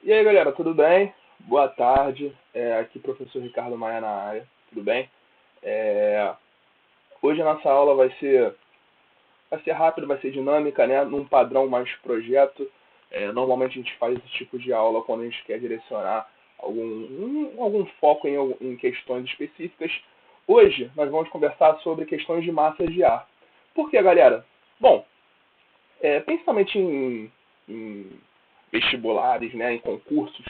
E aí, galera, tudo bem? Boa tarde. Aqui professor Ricardo Maia na área. Tudo bem? É, Hoje a nossa aula vai ser rápida, vai ser dinâmica, né? Num padrão mais projeto. Normalmente a gente faz esse tipo de aula quando a gente quer direcionar algum foco em questões específicas. Hoje nós vamos conversar sobre questões de massas de ar. Por quê, galera? Bom, principalmente em vestibulares, né, em concursos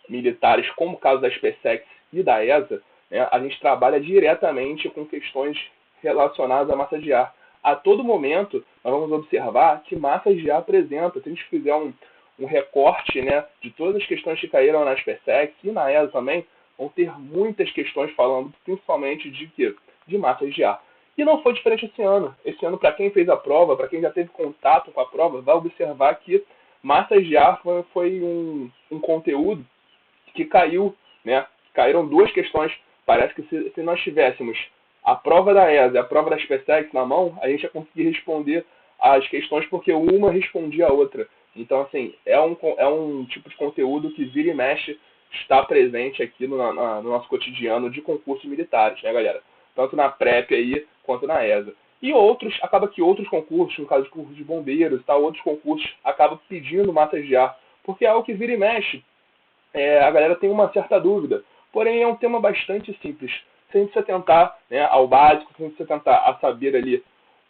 militares, como o caso da SpaceX e da ESA, né, a gente trabalha diretamente com questões relacionadas à massa de ar. A todo momento, nós vamos observar que massas de ar apresenta. Se a gente fizer um recorte, né, de todas as questões que caíram na SpaceX e na ESA também, vão ter muitas questões falando principalmente de quê? De massas de ar. E não foi diferente esse ano. Esse ano, para quem fez a prova, para quem já teve contato com a prova, vai observar que massas de ar foi um conteúdo que caiu, né? Caíram duas questões. Parece que se nós tivéssemos a prova da ESA e a prova da SpaceX na mão, a gente ia conseguir responder as questões porque uma respondia a outra. Então, assim, é um tipo de conteúdo que vira e mexe está presente aqui no nosso cotidiano de concursos militares, né, galera? Tanto na PrEP aí, quanto na ESA. E acaba que outros concursos, no caso de concursos de bombeiros, tá, outros concursos, acabam pedindo massas de ar, porque é algo que vira e mexe, a galera tem uma certa dúvida. Porém, é um tema bastante simples. Se a gente se atentar, né, ao básico, se a gente se atentar a saber ali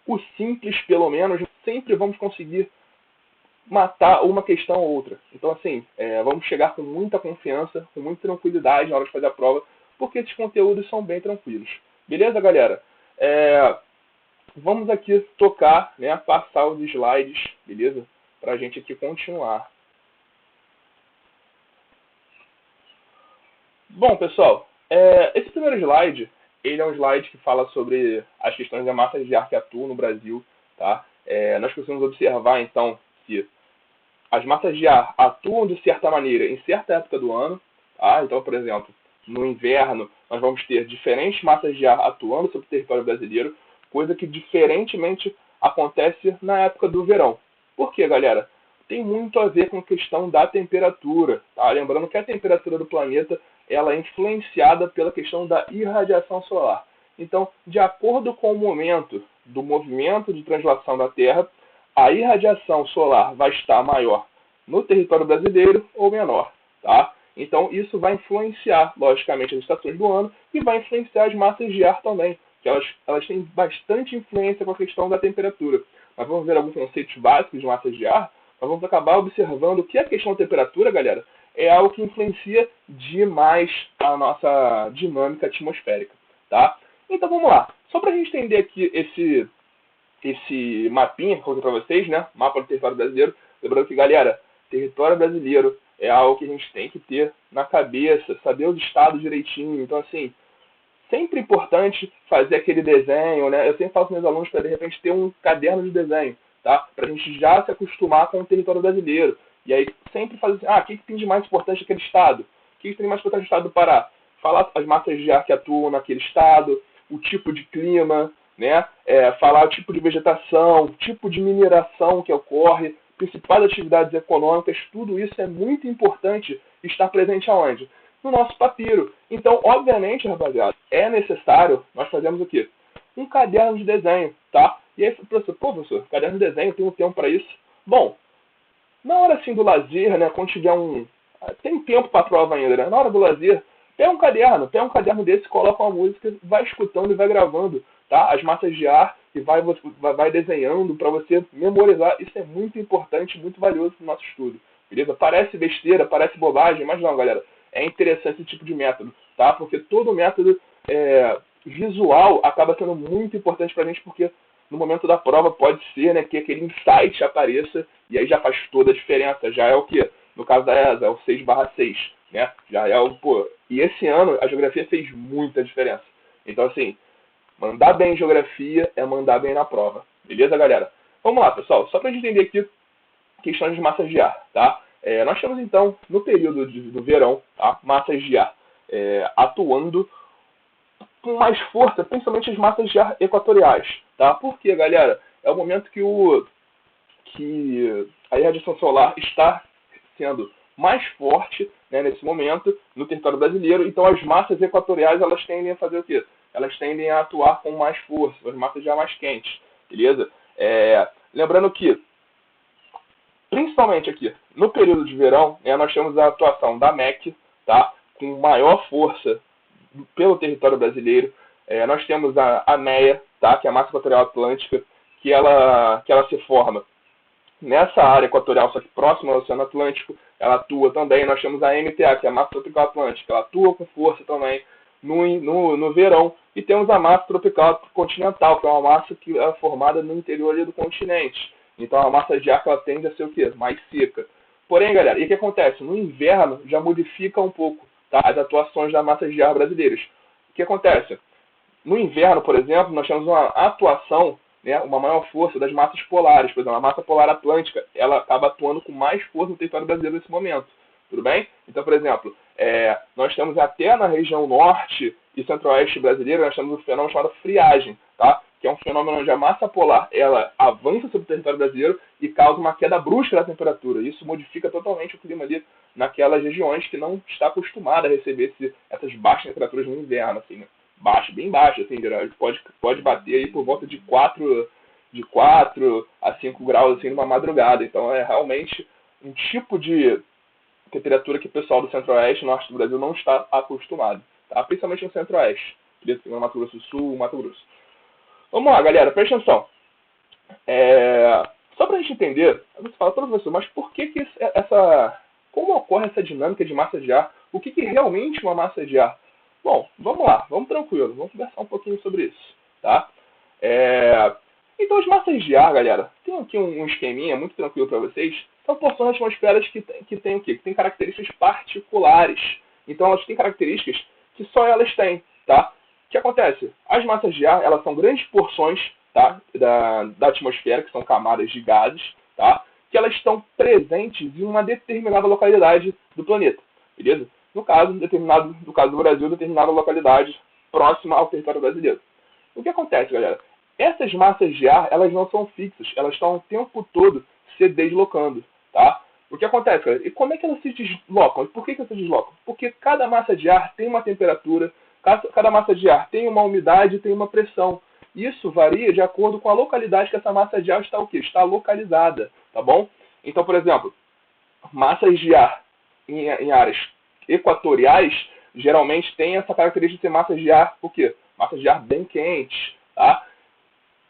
o simples, pelo menos, sempre vamos conseguir matar uma questão ou outra. Então, assim, vamos chegar com muita confiança, com muita tranquilidade na hora de fazer a prova, porque esses conteúdos são bem tranquilos. Beleza, galera? Vamos aqui tocar, né, passar os slides, beleza? Para a gente aqui continuar. Bom, pessoal, esse primeiro slide, ele é um slide que fala sobre as questões da massa de ar que atuam no Brasil, tá? Nós precisamos observar, então, que as massas de ar atuam de certa maneira em certa época do ano, tá? Então, por exemplo, no inverno, nós vamos ter diferentes massas de ar atuando sobre o território brasileiro, coisa que diferentemente acontece na época do verão. Por quê, galera? Tem muito a ver com a questão da temperatura, tá? Lembrando que a temperatura do planeta ela é influenciada pela questão da irradiação solar. Então, de acordo com o momento do movimento de translação da Terra, a irradiação solar vai estar maior no território brasileiro ou menor, tá? Então, isso vai influenciar, logicamente, as estações do ano e vai influenciar as massas de ar também, que elas têm bastante influência com a questão da temperatura. Nós vamos ver alguns conceitos básicos de massas de ar, nós vamos acabar observando que a questão da temperatura, galera, é algo que influencia demais a nossa dinâmica atmosférica, tá? Então, vamos lá. Só para a gente entender aqui esse mapinha que eu coloquei para vocês, né? Mapa do território brasileiro. Lembrando que, galera, território brasileiro é algo que a gente tem que ter na cabeça, saber os estados direitinho. Então, assim, sempre importante fazer aquele desenho, né? Eu sempre falo com meus alunos para, de repente, ter um caderno de desenho, tá? Para a gente já se acostumar com o território brasileiro. E aí, sempre fazer assim, o que tem de mais importante naquele estado? O que tem de mais importante no estado do Pará? Falar as massas de ar que atuam naquele estado, o tipo de clima, né? Falar o tipo de vegetação, o tipo de mineração que ocorre, principais atividades econômicas, tudo isso é muito importante estar presente aonde? No nosso papiro. Então, obviamente, rapaziada, é necessário nós fazermos o quê? Um caderno de desenho, tá? E aí, professor, caderno de desenho, tem um tempo para isso? Bom, na hora assim do lazer, né, quando tiver tem tempo para a prova ainda, né? Na hora do lazer, pega um caderno desse, coloca uma música, vai escutando e vai gravando, tá? As massas de ar e vai desenhando para você memorizar. Isso é muito importante, muito valioso no nosso estudo, beleza? Parece besteira, parece bobagem, mas não, galera. É interessante esse tipo de método, tá? Porque todo método visual acaba sendo muito importante para a gente, porque no momento da prova pode ser, né, que aquele insight apareça e aí já faz toda a diferença. Já é o que? No caso da ESA, é o 6/6, né? Já é o, pô. E esse ano a geografia fez muita diferença. Então, assim, mandar bem em geografia é mandar bem na prova. Beleza, galera? Vamos lá, pessoal. Só para a gente entender aqui questões de massas de ar, tá? Nós temos, então, no período do verão, tá? Massas de ar atuando com mais força, principalmente as massas de ar equatoriais, tá? Porque, galera, é o momento que que a radiação solar está sendo mais forte, né, nesse momento no território brasileiro. Então as massas equatoriais elas tendem a fazer o quê? Elas tendem a atuar com mais força, as massas já mais quentes, beleza? Lembrando que, principalmente aqui no período de verão, né, nós temos a atuação da MEC, tá, com maior força pelo território brasileiro. Nós temos a NEA, tá, que é a massa equatorial atlântica, que ela se forma nessa área equatorial, só que próxima ao Oceano Atlântico, ela atua também. Nós temos a MTA, que é a massa tropical atlântica, ela atua com força também no verão. E temos a massa tropical continental, que é uma massa que é formada no interior ali do continente. Então a massa de ar ela tende a ser o quê? Mais seca. Porém, galera, e o que acontece? No inverno já modifica um pouco, tá, as atuações das massas de ar brasileiras. O que acontece? No inverno, por exemplo, nós temos uma atuação, né, uma maior força das massas polares. Por exemplo, a massa polar atlântica, ela acaba atuando com mais força no território brasileiro nesse momento. Tudo bem? Então, por exemplo, nós temos até na região norte e centro-oeste brasileira, nós temos um fenômeno chamado friagem, tá? Que é um fenômeno onde a massa polar ela avança sobre o território brasileiro e causa uma queda brusca da temperatura. Isso modifica totalmente o clima ali naquelas regiões que não está acostumada a receber essas baixas temperaturas no inverno, assim, né? Baixo, bem baixo, assim, pode bater aí por volta de 4 a 5 graus assim numa madrugada. Então é realmente um tipo de temperatura que o pessoal do centro-oeste, norte do Brasil, não está acostumado, tá? Principalmente no centro-oeste, no Mato Grosso do Sul, Mato Grosso. Vamos lá, galera, presta atenção. Só para a gente entender, você fala, professor, mas por que como ocorre essa dinâmica de massa de ar? O que realmente é uma massa de ar? Bom, vamos lá, vamos tranquilo, vamos conversar um pouquinho sobre isso, tá? Então, as massas de ar, galera, tem aqui um esqueminha muito tranquilo para vocês. São porções atmosféricas que tem o quê? Que tem características particulares. Então, elas têm características que só elas têm, tá? O que acontece? As massas de ar, elas são grandes porções, tá, da atmosfera, que são camadas de gases, tá? Que elas estão presentes em uma determinada localidade do planeta, beleza? No caso do Brasil, determinada localidade próxima ao território brasileiro. O que acontece, galera? Essas massas de ar, elas não são fixas, elas estão o tempo todo se deslocando, tá? O que acontece, galera? E como é que elas se deslocam? E por que elas se deslocam? Porque cada massa de ar tem uma temperatura, cada massa de ar tem uma umidade, tem uma pressão. Isso varia de acordo com a localidade que essa massa de ar está o quê? Está localizada, tá bom? Então, por exemplo, massas de ar em áreas equatoriais, geralmente tem essa característica de ser massas de ar, o quê? Massas de ar bem quentes, tá?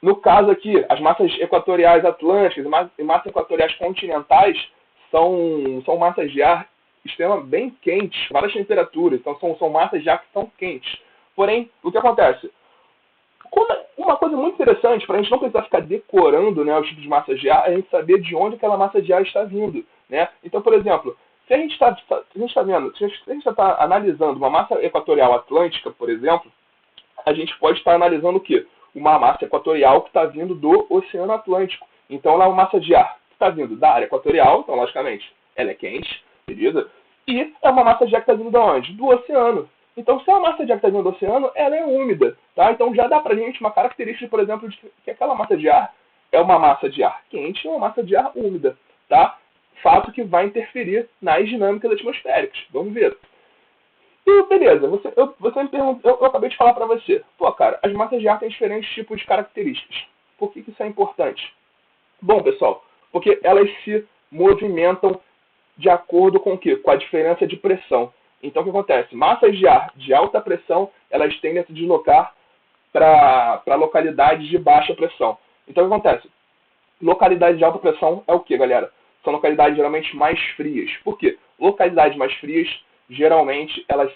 No caso aqui, as massas equatoriais atlânticas e massas equatoriais continentais são massas de ar extremamente bem quentes, várias temperaturas, então são massas de ar que são quentes. Porém, o que acontece? Uma coisa muito interessante, para a gente não precisar ficar decorando, né, os tipos de massas de ar, é a gente saber de onde aquela massa de ar está vindo, né? Então, por exemplo, se a gente está analisando uma massa equatorial atlântica, por exemplo, a gente pode estar analisando o quê? Uma massa equatorial que está vindo do Oceano Atlântico. Então, ela é uma massa de ar que está vindo da área equatorial, então, logicamente, ela é quente, beleza? E é uma massa de ar que está vindo de onde? Do oceano. Então, se é uma massa de ar que está vindo do oceano, ela é úmida, tá? Então, já dá pra gente uma característica, por exemplo, de que aquela massa de ar é uma massa de ar quente e uma massa de ar úmida, tá? Fato que vai interferir nas dinâmicas atmosféricas. Vamos ver. E beleza, você me perguntou, eu acabei de falar para você. Pô, cara, as massas de ar têm diferentes tipos de características. Por que isso é importante? Bom, pessoal, porque elas se movimentam de acordo com o quê? Com a diferença de pressão. Então, o que acontece? Massas de ar de alta pressão, elas tendem a se deslocar para localidades de baixa pressão. Então, o que acontece? Localidades de alta pressão é o que, galera? São localidades geralmente mais frias. Por quê? Localidades mais frias, geralmente, elas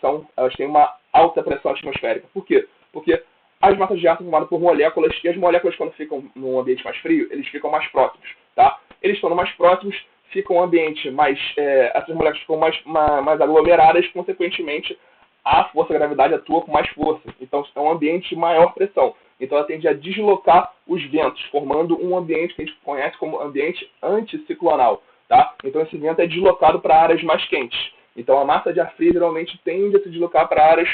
têm uma alta pressão atmosférica. Por quê? Porque as massas de ar são formadas por moléculas, e as moléculas, quando ficam num ambiente mais frio, eles ficam mais próximos, tá? Eles estando mais próximos, fica um ambiente mais... essas moléculas ficam mais aglomeradas, consequentemente, a força da gravidade atua com mais força. Então, é um ambiente de maior pressão. Então, ela tende a deslocar os ventos, formando um ambiente que a gente conhece como ambiente anticiclonal, tá? Então, esse vento é deslocado para áreas mais quentes. Então, a massa de ar fria geralmente tende a se deslocar para áreas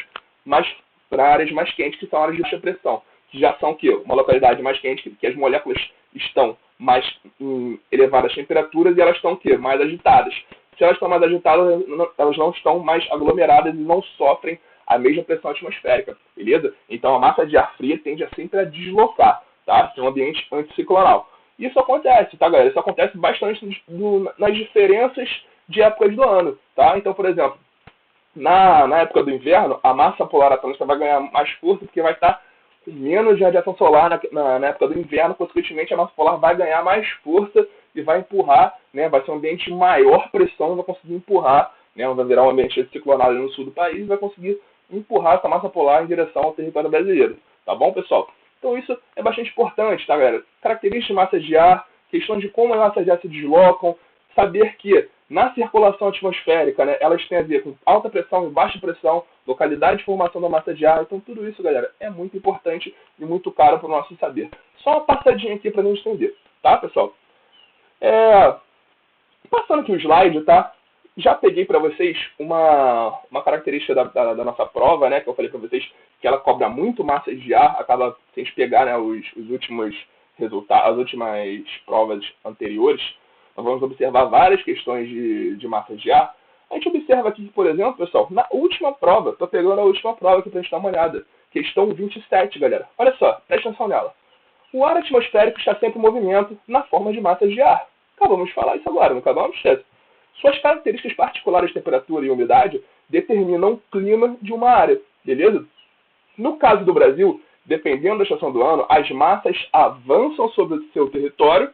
mais quentes, que são áreas de baixa pressão, que já são o quê? Uma localidade mais quente, que as moléculas estão mais elevadas temperaturas e elas estão o quê? Mais agitadas. Se elas estão mais agitadas, elas não estão mais aglomeradas e não sofrem a mesma pressão atmosférica, beleza? Então a massa de ar fria tende a sempre a deslocar, tá? Em um ambiente anticiclonal. Isso acontece, tá, galera? Isso acontece bastante nas diferenças de épocas do ano, tá? Então, por exemplo, na época do inverno, a massa polar atlântica vai ganhar mais força porque vai estar com menos radiação solar na época do inverno, consequentemente a massa polar vai ganhar mais força e vai empurrar, né, vai ser um ambiente de maior pressão, vai conseguir empurrar, né, vai virar um ambiente anticiclonal no sul do país e vai conseguir empurrar essa massa polar em direção ao território brasileiro. Tá bom, pessoal? Então isso é bastante importante, tá, galera? Características de massas de ar, questões de como as massas de ar se deslocam, saber que na circulação atmosférica, né, elas têm a ver com alta pressão e baixa pressão, localidade de formação da massa de ar. Então tudo isso, galera, é muito importante e muito caro para o nosso saber. Só uma passadinha aqui para a gente entender, tá, pessoal? Passando aqui o slide, tá? Já peguei para vocês uma característica da nossa prova, né? Que eu falei para vocês que ela cobra muito massas de ar, acaba sem pegar, né, os últimos resultados, as últimas provas anteriores. Nós vamos observar várias questões de massas de ar. A gente observa aqui, por exemplo, pessoal, na última prova, estou pegando a última prova aqui para a gente dar uma olhada. Questão 27, galera. Olha só, presta atenção nela. O ar atmosférico está sempre em movimento na forma de massas de ar. Acabamos de falar isso agora, não acabamos, César? Suas características particulares de temperatura e umidade determinam o clima de uma área, beleza? No caso do Brasil, dependendo da estação do ano, as massas avançam sobre o seu território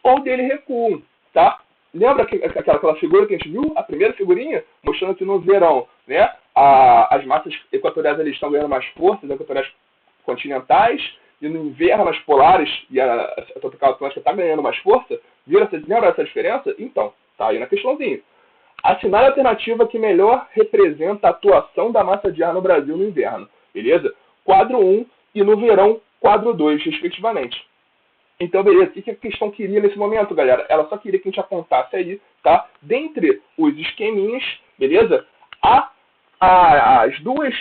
ou dele recuam, tá? Lembra aquela figura que a gente viu? A primeira figurinha? Mostrando que no verão, né, as massas equatoriais eles estão ganhando mais força, as equatoriais continentais, e no inverno as polares e a tropical atlântica está ganhando mais força. Lembra essa diferença? Então, tá aí na questãozinha. Assinale a alternativa que melhor representa a atuação da massa de ar no Brasil no inverno, beleza? Quadro 1 e no verão, quadro 2, respectivamente. Então, beleza, o que a questão queria nesse momento, galera? Ela só queria que a gente apontasse aí, tá? Dentre os esqueminhas, beleza? As duas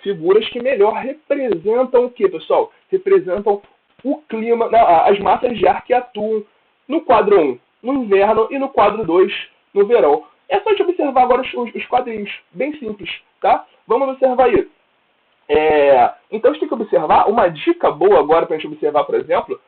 figuras que melhor representam o que, pessoal? Representam o clima, as massas de ar que atuam no quadro 1, no inverno, e no quadro 2, no verão. É só a gente observar agora os quadrinhos, bem simples, tá? Vamos observar aí. Então a gente tem que observar, uma dica boa agora para a gente observar, por exemplo,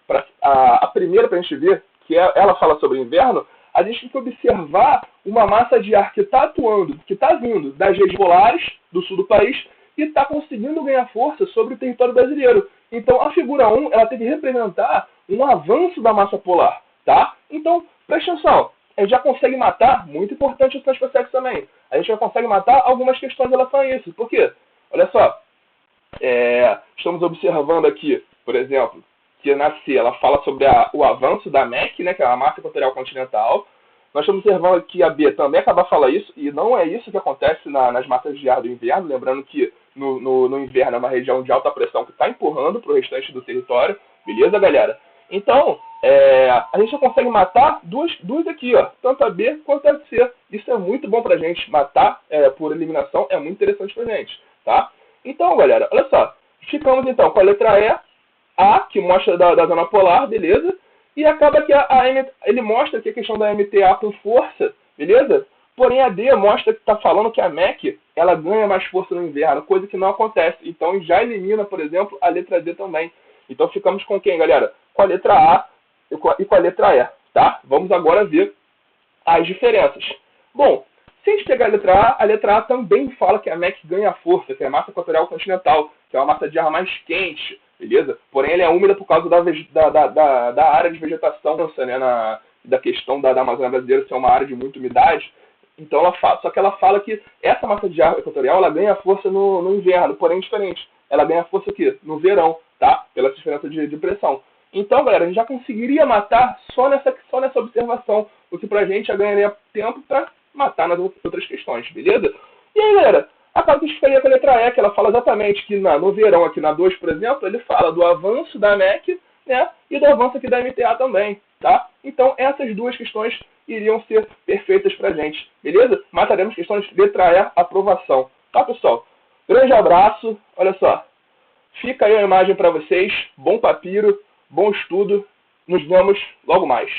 a primeira para a gente ver, que ela fala sobre o inverno, a gente tem que observar uma massa de ar que está atuando, que está vindo das regiões polares do sul do país e está conseguindo ganhar força sobre o território brasileiro. Então a figura 1 ela tem que representar um avanço da massa polar, tá? Então, presta atenção, a gente já consegue matar, muito importante o transpacético também, a gente já consegue matar algumas questões em relação a isso. Por quê? Olha só. Estamos observando aqui, por exemplo, que na C ela fala sobre o avanço da MEC, né, que é a massa equatorial continental. Nós estamos observando que a B também acaba de falar isso, e não é isso que acontece nas massas de ar do inverno, lembrando que no inverno é uma região de alta pressão que está empurrando para o restante do território, beleza, galera? Então, a gente já consegue matar duas aqui, ó, tanto a B quanto a C. Isso é muito bom para a gente, matar por eliminação é muito interessante para a gente, tá? Então, galera, olha só. Ficamos então com a letra E, A, que mostra da zona polar, beleza? E acaba que ele mostra que a questão da MTA com força, beleza? Porém, a D mostra que está falando que a MEC ela ganha mais força no inverno, coisa que não acontece. Então, já elimina, por exemplo, a letra D também. Então, ficamos com quem, galera? Com a letra A e com a letra E, tá? Vamos agora ver as diferenças. Bom, se a gente pegar a letra A também fala que a MEC ganha força, que é a massa equatorial continental, que é uma massa de ar mais quente, beleza? Porém, ela é úmida por causa da área de vegetação, né? Da questão da Amazônia brasileira ser uma área de muita umidade. Então, só que ela fala que essa massa de ar equatorial ela ganha força no inverno, porém diferente. Ela ganha força aqui no verão, tá? Pela diferença de pressão. Então, galera, a gente já conseguiria matar só nessa observação, o que pra gente já ganharia tempo para matar nas outras questões, beleza? E aí, galera, acaba que a gente ficaria com a letra E, que ela fala exatamente que no verão, aqui na 2, por exemplo, ele fala do avanço da MEC, né, e do avanço aqui da MTA também, tá? Então, essas duas questões iriam ser perfeitas pra gente, beleza? Mataremos questões letra E, aprovação. Tá, pessoal? Grande abraço, olha só. Fica aí a imagem para vocês, bom papiro, bom estudo, nos vemos logo mais.